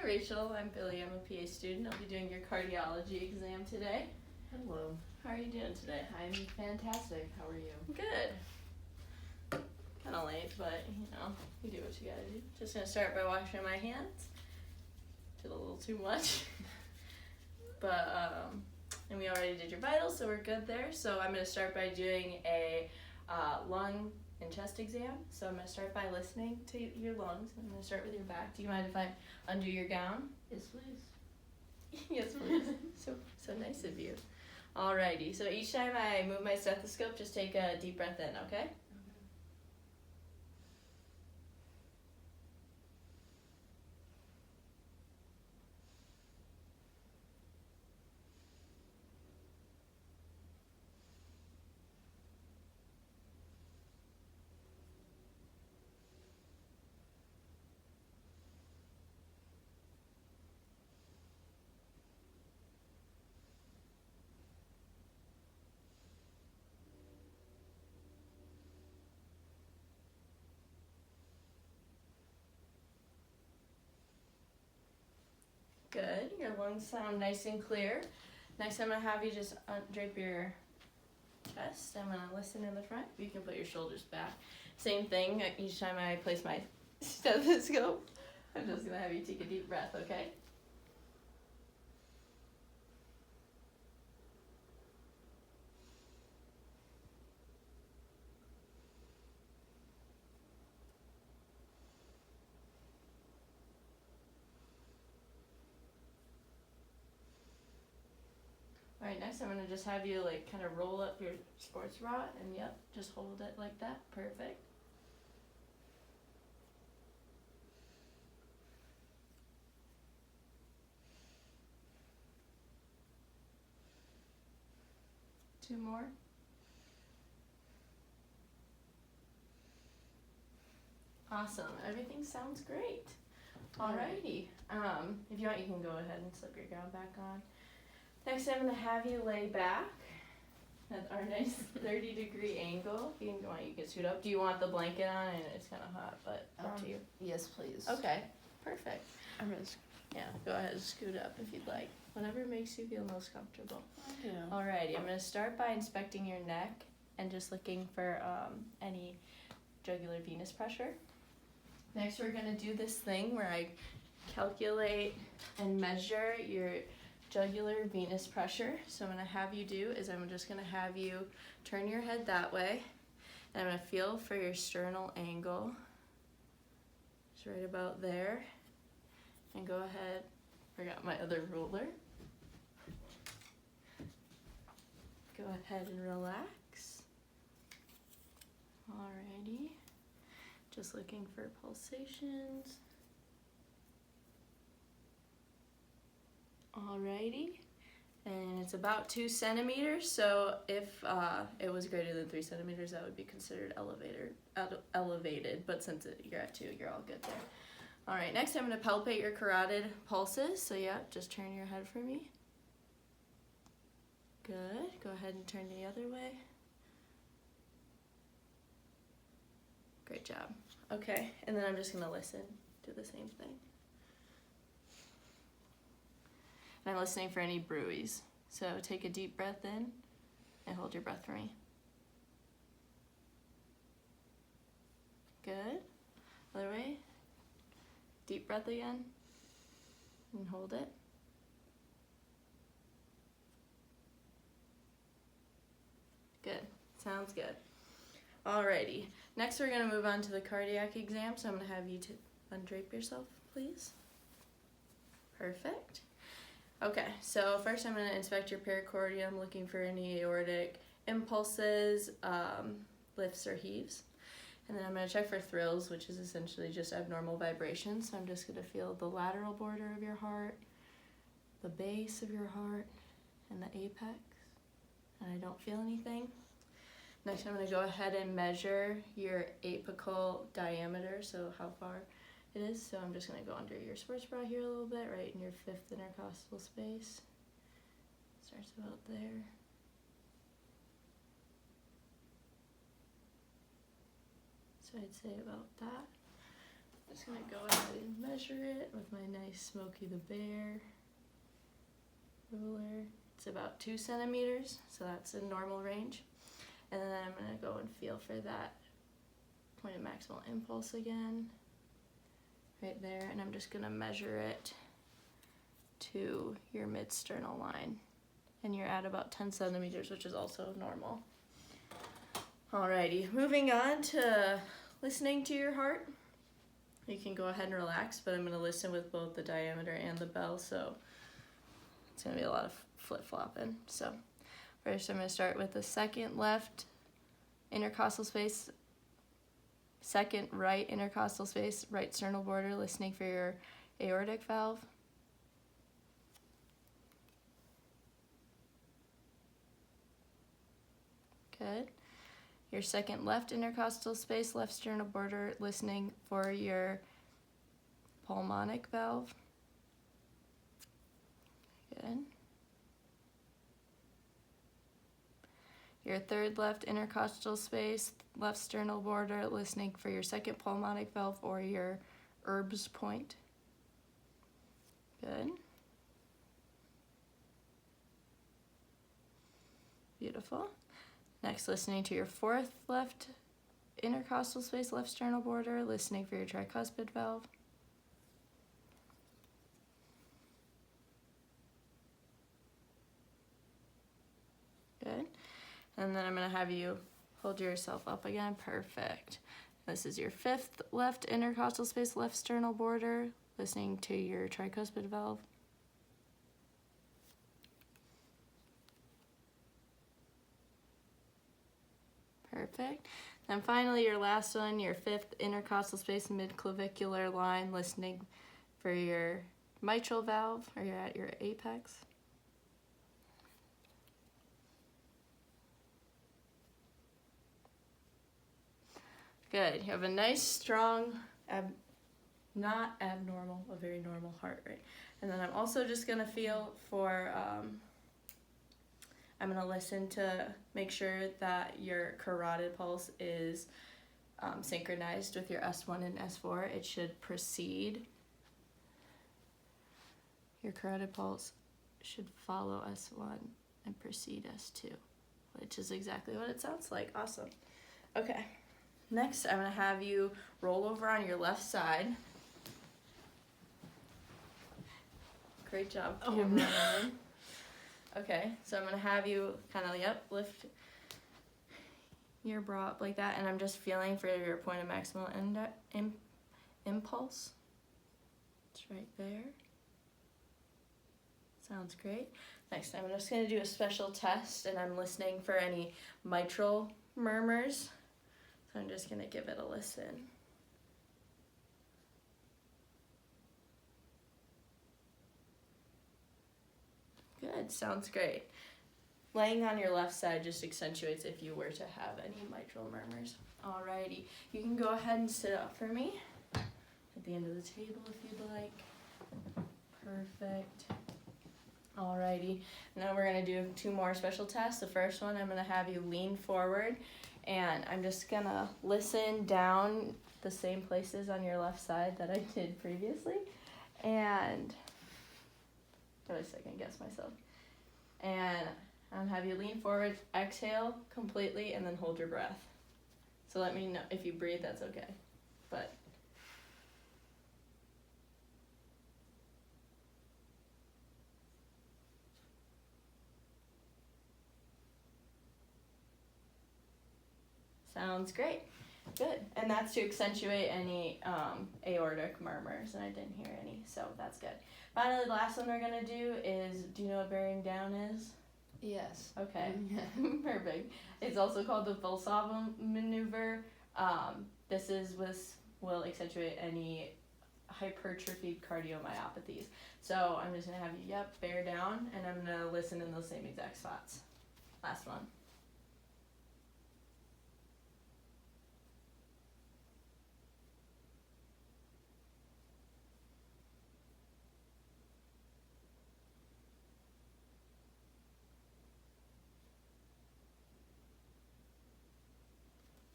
Rachel, I'm Billy. I'm a PA student. I'll be doing your cardiology exam today. Hello. How are you doing today? I'm fantastic. How are you? Good. Kind of late, but you do what you gotta do. Just gonna start by washing my hands. Did a little too much. But, and we already did your vitals, so we're good there. So I'm gonna start by doing a lung and chest exam. So I'm gonna start by listening to your lungs. I'm gonna start with your back. Do you mind if I undo your gown? Yes, please. Yes, please. So nice of you. Alrighty, so each time I move my stethoscope, just take a deep breath in, okay? Good, your lungs sound nice and clear. Next I'm gonna have you just drape your chest. I'm gonna listen in the front. You can put your shoulders back. Same thing each time I place my stethoscope. I'm just gonna have you take a deep breath, okay? Alright, next I'm gonna just have you kind of roll up your sports bra and just hold it like that. Perfect. Two more. Awesome. Everything sounds great. Alrighty. If you want, you can go ahead and slip your gown back on. Next, I'm going to have you lay back at our nice 30-degree angle. If you want, you can scoot up. Do you want the blanket on? And it's kind of hot, but up to you. Yes, please. Okay, perfect. I'm gonna Go ahead and scoot up if you'd like. Whatever makes you feel most comfortable. Yeah. Alrighty, I'm going to start by inspecting your neck and just looking for any jugular venous pressure. Next, we're going to do this thing where I calculate and measure your jugular venous pressure. So I'm going to have you do is I'm just going to have you turn your head that way, and I'm going to feel for your sternal angle. It's right about there. And go ahead, forgot my other ruler. Go ahead and relax. Alrighty. Just looking for pulsations. Alrighty, and it's about 2 centimeters, so if it was greater than 3 centimeters, that would be considered elevated, but since you're at 2, you're all good there. Alright, next I'm going to palpate your carotid pulses, so just turn your head for me. Good, go ahead and turn the other way. Great job. Okay, and then I'm just going to listen, do the same thing. And I'm listening for any bruits. So take a deep breath in and hold your breath for me. Good. Other way. Deep breath again. And hold it. Good. Sounds good. Alrighty. Next we're going to move on to the cardiac exam. So I'm going to have you undrape yourself, please. Perfect. Okay, so first I'm going to inspect your pericardium, looking for any aortic impulses, lifts or heaves. And then I'm going to check for thrills, which is essentially just abnormal vibrations. So I'm just going to feel the lateral border of your heart, the base of your heart, and the apex. And I don't feel anything. Next I'm going to go ahead and measure your apical diameter, so how far it is. So I'm just going to go under your sports bra here a little bit, right in your 5th intercostal space. Starts about there. So I'd say about that. I'm just going to go ahead and measure it. it with my nice Smokey the Bear ruler. It's about 2 centimeters, so that's a normal range. And then I'm going to go and feel for that point of maximal impulse again, right there, and I'm just going to measure it to your mid-sternal line. And you're at about 10 centimeters, which is also normal. Alrighty, moving on to listening to your heart. You can go ahead and relax, but I'm going to listen with both the diameter and the bell, so it's going to be a lot of flip-flopping. So first I'm going to start with the second left intercostal space, second right intercostal space, right sternal border, listening for your aortic valve. Good. Your second left intercostal space, left sternal border, listening for your pulmonic valve. Good. Your third left intercostal space, left sternal border, listening for your second pulmonic valve or your Erb's point. Good. Beautiful. Next, listening to your fourth left intercostal space, left sternal border, listening for your tricuspid valve. Good. And then I'm going to have you hold yourself up again. Perfect. This is your fifth left intercostal space, left sternal border, listening to your tricuspid valve. Perfect. Then finally, your last one, your fifth intercostal space, mid-clavicular line, listening for your mitral valve, or you're at your apex. Good. You have a nice, strong, not abnormal, a very normal heart rate. And then I'm also just going to feel for, I'm going to listen to make sure that your carotid pulse is synchronized with your S1 and S4. It should precede. Your carotid pulse should follow S1 and precede S2, which is exactly what it sounds like. Awesome. Okay. Next, I'm going to have you roll over on your left side. Great job, cameraman. Okay, so I'm going to have you kind of, lift your bra up like that, and I'm just feeling for your point of maximal impulse. It's right there. Sounds great. Next, I'm just going to do a special test, and I'm listening for any mitral murmurs. So I'm just going to give it a listen. Good, sounds great. Laying on your left side just accentuates if you were to have any mitral murmurs. Alrighty, you can go ahead and sit up for me at the end of the table if you'd like. Perfect. Alrighty, now we're going to do 2 more special tests. The first one, I'm going to have you lean forward, and I'm just going to listen down the same places on your left side that I did previously. And I second guess myself. And I'll have you lean forward, exhale completely, and then hold your breath. So let me know if you breathe, that's okay. But sounds great. Good. And that's to accentuate any aortic murmurs, and I didn't hear any, so that's good. Finally, the last one we're going to do is, do you know what bearing down is? Yes. Okay, perfect. It's also called the Valsalva maneuver. This will accentuate any hypertrophied cardiomyopathies. So I'm just going to have you, bear down, and I'm going to listen in those same exact spots. Last one.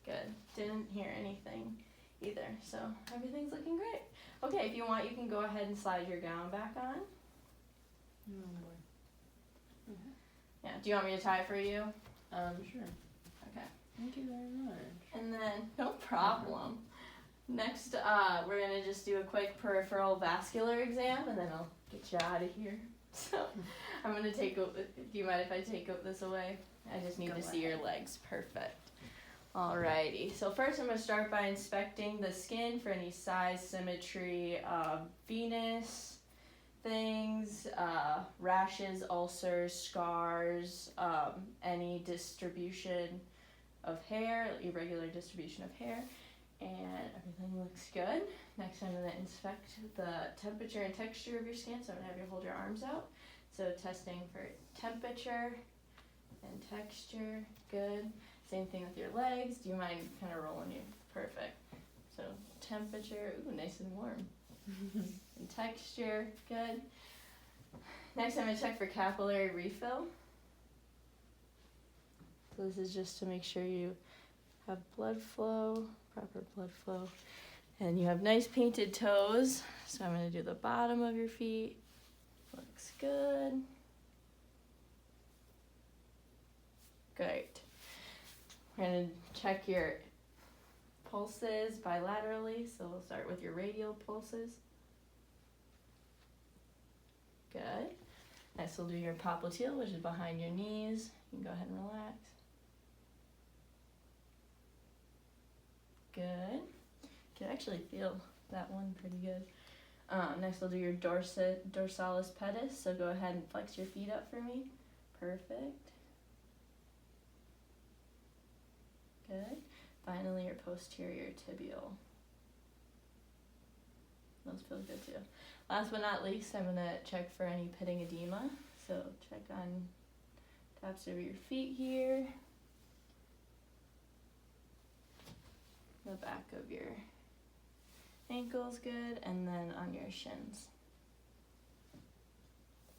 Good. Didn't hear anything either. So everything's looking great. Okay, if you want, you can go ahead and slide your gown back on. Oh boy. Yeah, do you want me to tie it for you? Sure. Okay. Thank you very much. And then, no problem. Next, we're gonna just do a quick peripheral vascular exam, and then I'll get you out of here. So, I'm gonna do you mind if I take this away? I just need to see your legs. Perfect. Alrighty, so first I'm gonna start by inspecting the skin for any size, symmetry, venous things, rashes, ulcers, scars, any distribution of hair, irregular distribution of hair, and everything looks good. Next I'm going to inspect the temperature and texture of your skin, so I'm going to have you hold your arms out. So testing for temperature and texture, good. Same thing with your legs. Do you mind kind of rolling you? Perfect. So temperature, ooh, nice and warm. And texture, good. Next I'm going to check for capillary refill. So this is just to make sure you have blood flow, proper blood flow. And you have nice painted toes. So I'm going to do the bottom of your feet. Looks good. Great. We're going to check your pulses bilaterally. So we'll start with your radial pulses. Good. Next we'll do your popliteal, which is behind your knees. You can go ahead and relax. Good. You can actually feel that one pretty good. Next we'll do your dorsalis pedis. So go ahead and flex your feet up for me. Perfect. Good. Finally your posterior tibial. Those feel good too. Last but not least, I'm going to check for any pitting edema. So check on tops of your feet here. The back of your ankles, good. And then on your shins.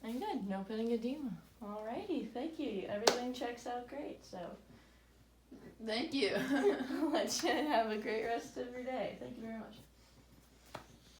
And good, no pitting edema. Alrighty, thank you. Everything checks out great, so. Thank you. I'll let you have a great rest of your day. Thank you very much.